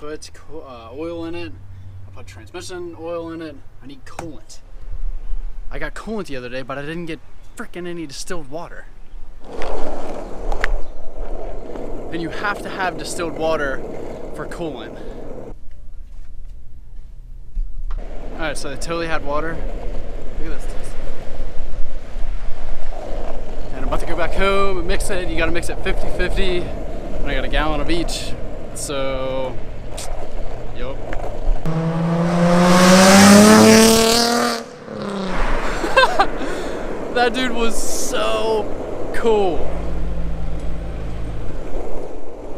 put oil in it. I put transmission oil in it. I need coolant. I got coolant the other day, but I didn't get freaking any distilled water. And you have to have distilled water for coolant. Alright, so they totally had water. Look at this. And I'm about to go back home and mix it. You gotta mix it 50-50. And I got a gallon of each. So, yup. That dude was so cool.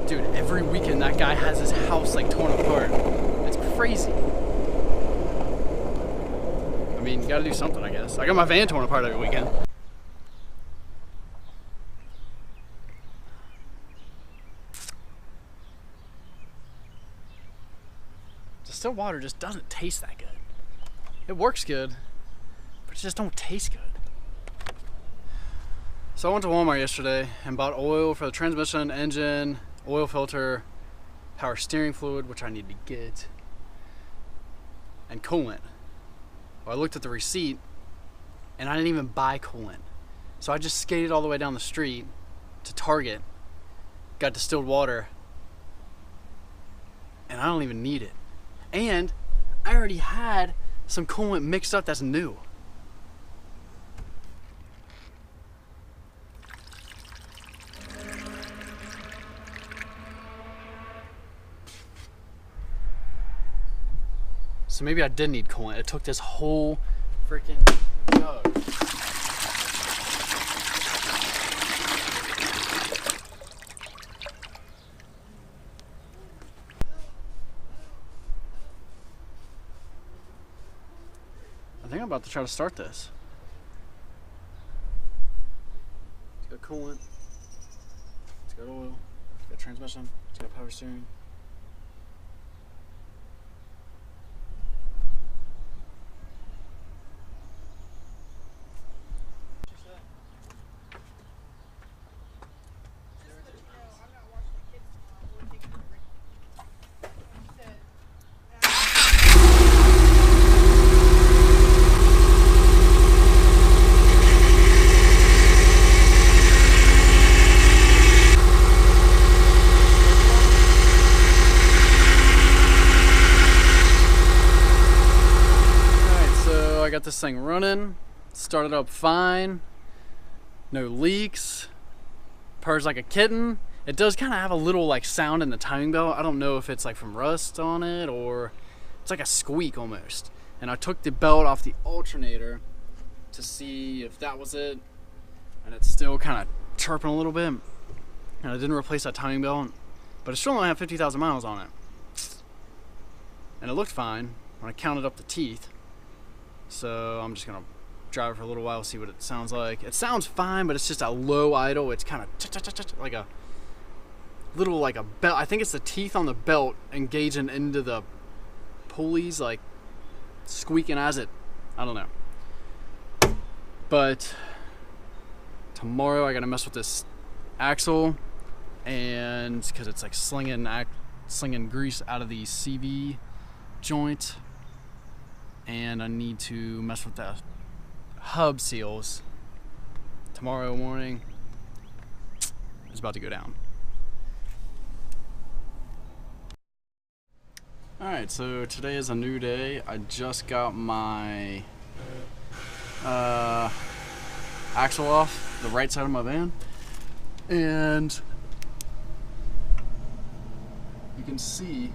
Dude, every weekend that guy has his house like torn apart. It's crazy. I mean, you gotta do something, I guess. I got my van torn apart every weekend. Distilled water just doesn't taste that good. It works good, but it just don't taste good. So I went to Walmart yesterday and bought oil for the transmission, engine, oil filter, power steering fluid, which I need to get, and coolant. Well, I looked at the receipt and I didn't even buy coolant. So I just skated all the way down the street to Target, got distilled water, and I don't even need it. And I already had some coolant mixed up that's new. So maybe I did need coolant. It took this whole freaking jug. I think I'm about to try to start this. It's got coolant. It's got oil. It's got transmission. It's got power steering. Got this thing running, started up fine, no leaks, purrs like a kitten. It does kind of have a little like sound in the timing belt. I don't know if it's like from rust on it or it's like a squeak almost. And I took the belt off the alternator to see if that was it, and it's still kind of chirping a little bit. And I didn't replace that timing belt, but it still only had 50,000 miles on it, and it looked fine when I counted up the teeth. So I'm just gonna drive it for a little while, see what it sounds like. It sounds fine, but it's just a low idle. It's kind of like a little like a belt. I think it's the teeth on the belt engaging into the pulleys, like squeaking as it. I don't know. But tomorrow I gotta mess with this axle, and because it's like slinging grease out of the CV joint. And I need to mess with the hub seals. Tomorrow morning is about to go down. Alright, so today is a new day. I just got my axle off the right side of my van, and you can see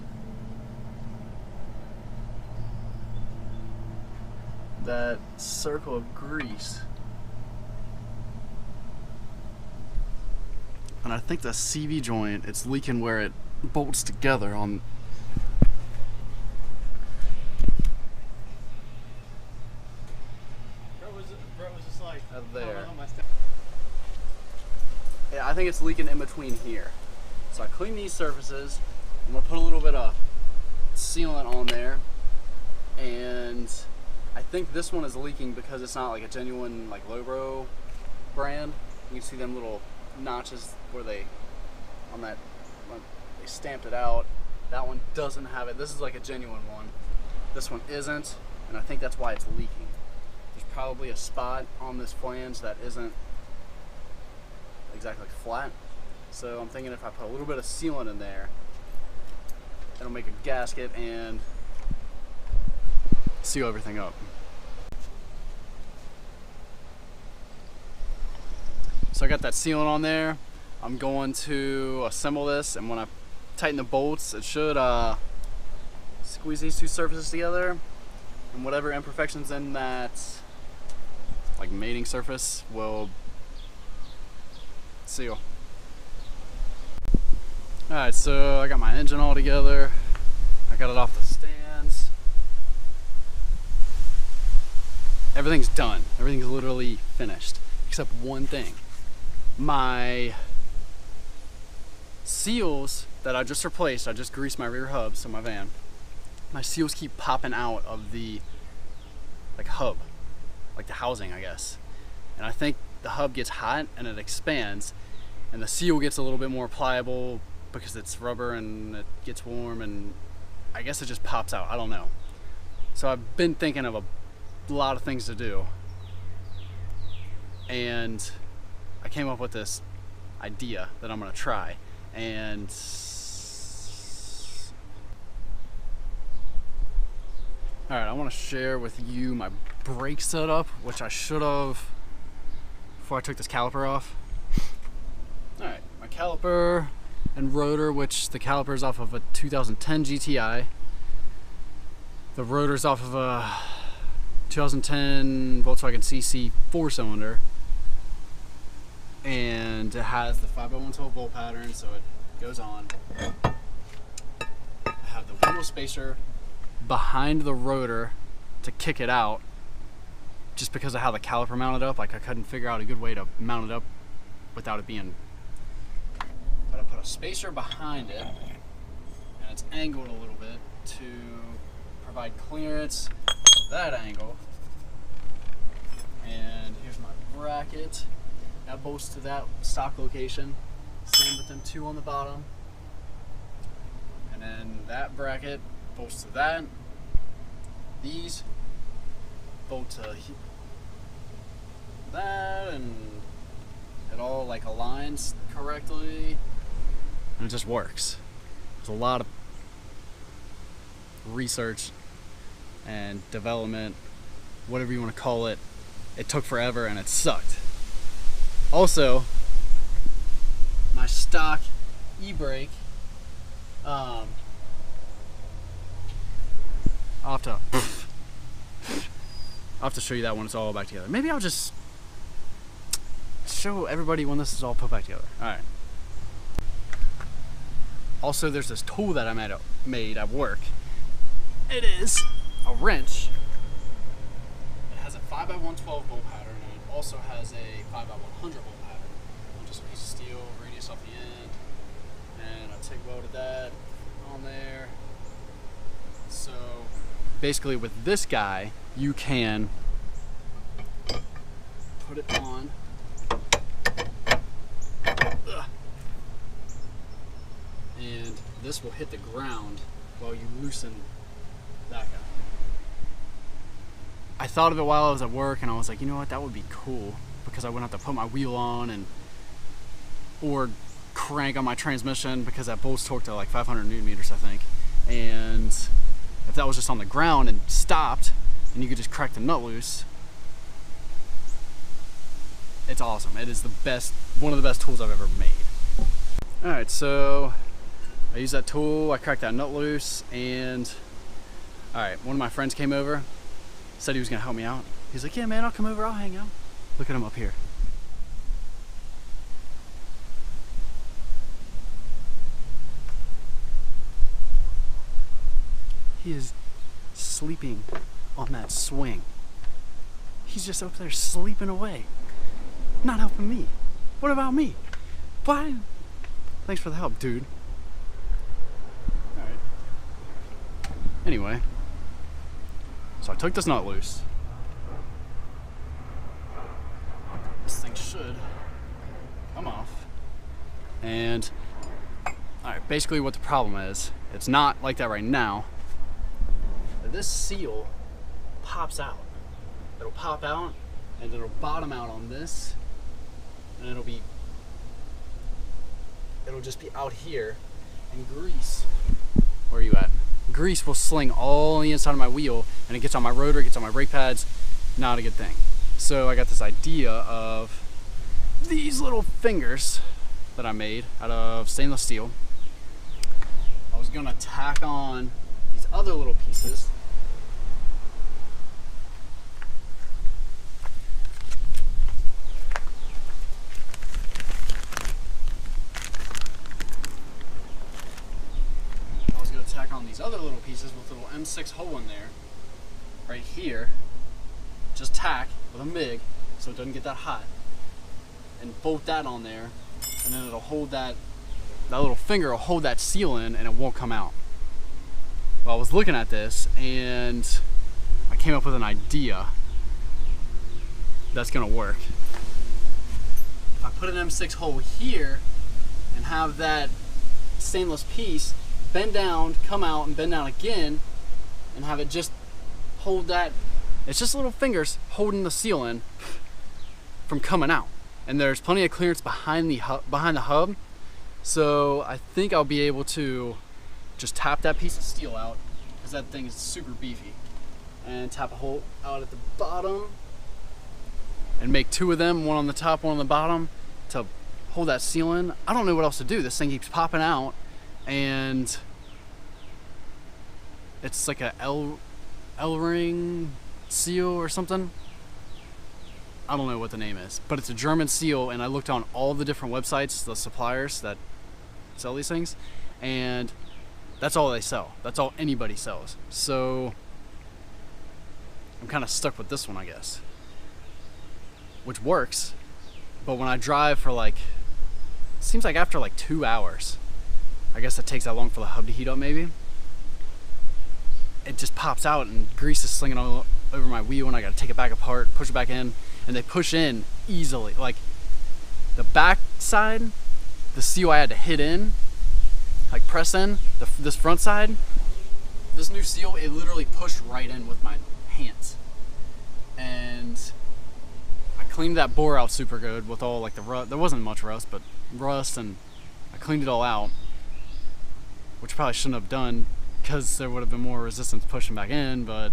that circle of grease, and I think the CV joint, it's leaking where it bolts together on. Brett was just like there. Yeah, I think it's leaking in between here. So I clean these surfaces. I'm gonna put a little bit of sealant on there, and I think this one is leaking because it's not like a genuine like Lowbro brand. You can see them little notches where they on that when they stamped it out. That one doesn't have it. This is like a genuine one. This one isn't, and I think that's why it's leaking. There's probably a spot on this flange that isn't exactly flat. So I'm thinking if I put a little bit of sealant in there, it'll make a gasket and seal everything up. So I got that sealant on there. I'm going to assemble this, and when I tighten the bolts, it should squeeze these two surfaces together, and whatever imperfections in that like mating surface will seal. Alright, so I got my engine all together. I got it off the stands. Everything's done. Everything's literally finished, except one thing. My seals that I just replaced, I just greased my rear hubs on my van. My seals keep popping out of the like hub, like the housing, I guess. And I think the hub gets hot and it expands, and the seal gets a little bit more pliable because it's rubber and it gets warm, and I guess it just pops out. I don't know. So I've been thinking of a lot of things to do, and I came up with this idea that I'm gonna try. And all right, I want to share with you my brake setup, which I should have before I took this caliper off. All right, my caliper and rotor, which the caliper is off of a 2010 GTI. The rotor's off of a 2010 Volkswagen CC 4-cylinder. And it has the 5x112 bolt pattern, so it goes on. I have the wheel spacer behind the rotor to kick it out, just because of how the caliper mounted up. Like, I couldn't figure out a good way to mount it up without it being. But I put a spacer behind it, and it's angled a little bit to provide clearance at that angle. And here's my bracket. That bolts to that stock location. Same with them two on the bottom. And then that bracket bolts to that. These bolt to that, and it all like aligns correctly. And it just works. There's a lot of research and development, whatever you want to call it. It took forever and it sucked. Also, my stock e-brake, I'll have to show you that when it's all back together. Maybe I'll just show everybody when this is all put back together. Alright. Also, there's this tool that I made at work. It is a wrench. It has a 5x112 bolt pattern, and it also has a 5x100 bolt pattern. Just a piece of steel, radius off the end, and I TIG welded that on there. So basically with this guy, you can put it on. And this will hit the ground while you loosen that guy. I thought of it while I was at work, and I was like, you know what, that would be cool, because I wouldn't have to put my wheel on or crank on my transmission, because that bolt's torqued to like 500 Newton meters, I think. And if that was just on the ground and stopped, and you could just crack the nut loose, it's awesome. It is the best, one of the best tools I've ever made. All right, so I used that tool, I cracked that nut loose, and all right, one of my friends came over, said he was gonna help me out. He's like, yeah man, I'll come over, I'll hang out. Look at him up here. He is sleeping on that swing. He's just up there sleeping away, not helping me. What about me? Why? Thanks for the help, dude. All right. Anyway, so I took this nut loose. This thing should come off. And I basically what the problem is, it's not like that right now. This seal pops out. It'll pop out and it'll bottom out on this, and it'll just be out here, and grease, where are you at? Grease will sling all on the inside of my wheel, and it gets on my rotor, it gets on my brake pads. Not a good thing. So I got this idea of these little fingers that I made out of stainless steel. I was gonna tack on these other little pieces. Tack on these other little pieces with a little M6 hole in there, right here. Just tack with a MIG so it doesn't get that hot, and bolt that on there, and then it'll hold that little finger will hold that seal in, and it won't come out. Well, I was looking at this and I came up with an idea that's gonna work. If I put an M6 hole here and have that stainless piece bend down, come out, and bend down again, and have it just hold that. It's just little fingers holding the seal in from coming out. And there's plenty of clearance behind the hub, so I think I'll be able to just tap that piece of steel out, because that thing is super beefy, and tap a hole out at the bottom, and make two of them, one on the top, one on the bottom, to hold that seal in. I don't know what else to do. This thing keeps popping out, and it's like a L-ring seal or something. I don't know what the name is, but it's a German seal, and I looked on all the different websites, the suppliers that sell these things, and that's all they sell. That's all anybody sells. So I'm kind of stuck with this one, I guess, which works. But when I drive for it seems like after 2 hours, I guess it takes that long for the hub to heat up maybe, it just pops out and grease is slinging all over my wheel, and I gotta take it back apart, push it back in, and they push in easily. Like the back side, the seal I had to hit in, press in, this front side, this new seal, it literally pushed right in with my hands. And I cleaned that bore out super good with all the rust. There wasn't much rust, but rust, and I cleaned it all out, which I probably shouldn't have done because there would have been more resistance pushing back in, but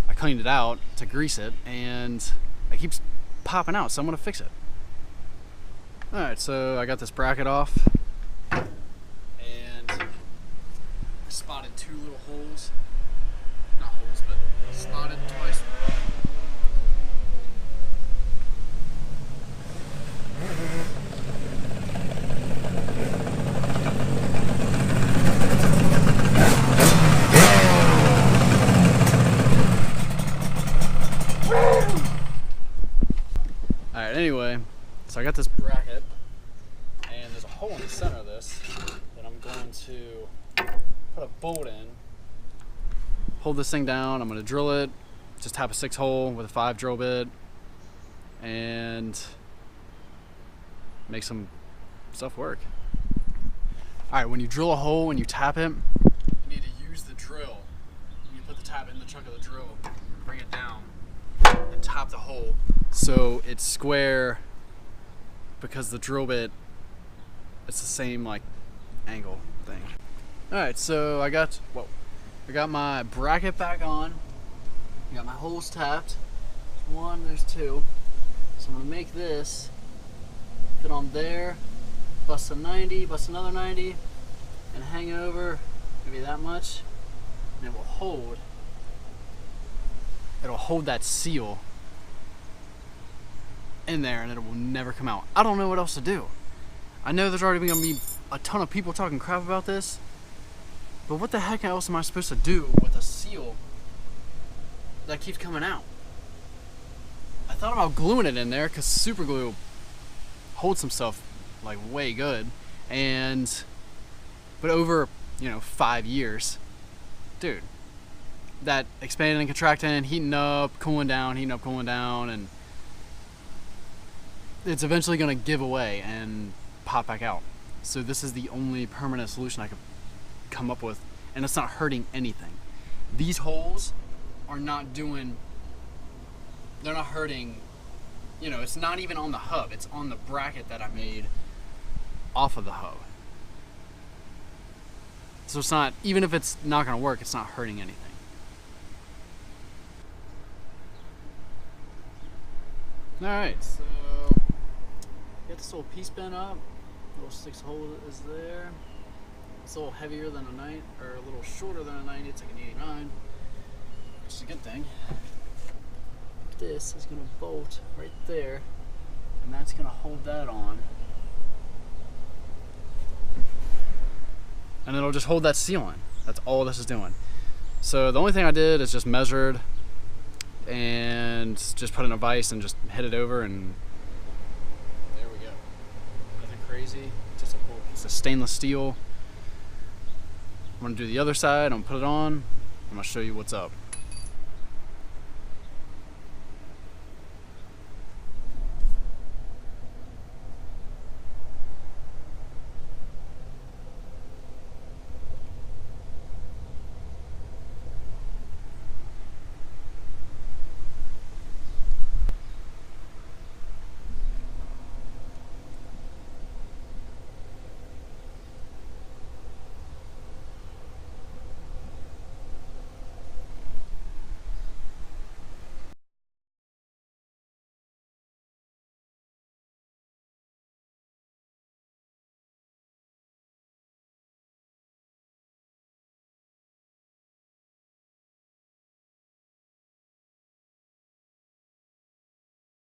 I cleaned it out to grease it, and it keeps popping out, so I'm gonna fix it. Alright, so I got this bracket off, and I spotted two little holes. Not holes, but spotted twice. Alright, anyway, so I got this bracket, and there's a hole in the center of this that I'm going to put a bolt in, hold this thing down. I'm going to drill it, just tap a 6 hole with a 5 drill bit, and make some stuff work. Alright, when you drill a hole and you tap it, you need to use the drill. You put the tap in the chuck of the drill, bring it down, and top the hole so it's square, because the drill bit, it's the same angle thing. Alright, so I got my bracket back on. I got my holes tapped. There's 2. So I'm gonna make this fit on there, bust a 90, bust another 90, and hang over maybe that much, and it will hold. It'll hold that seal in there, and it will never come out. I don't know what else to do. I know there's already gonna be a ton of people talking crap about this, but what the heck else am I supposed to do with a seal that keeps coming out? I thought about gluing it in there, because super glue holds some stuff way good, but over 5 years, dude, that expanding and contracting, heating up, cooling down, and it's eventually gonna give away and pop back out. So this is the only permanent solution I could come up with, and it's not hurting anything. These holes are not doing, they're not hurting, you know, it's not even on the hub, it's on the bracket that I made off of the hub. So it's not, even if it's not gonna work, it's not hurting anything. Alright, so get this little piece bent up, little 6 hole is there. It's a little heavier than a 90, or a little shorter than a 90, it's like an 89, which is a good thing. This is gonna bolt right there, and that's gonna hold that on. And it'll just hold that seal in. That's all this is doing. So the only thing I did is just measured and just put in a vise and just hit it over, and there we go. Nothing crazy, just a cool piece of stainless steel. I'm gonna do the other side, I'm gonna put it on, I'm gonna show you what's up.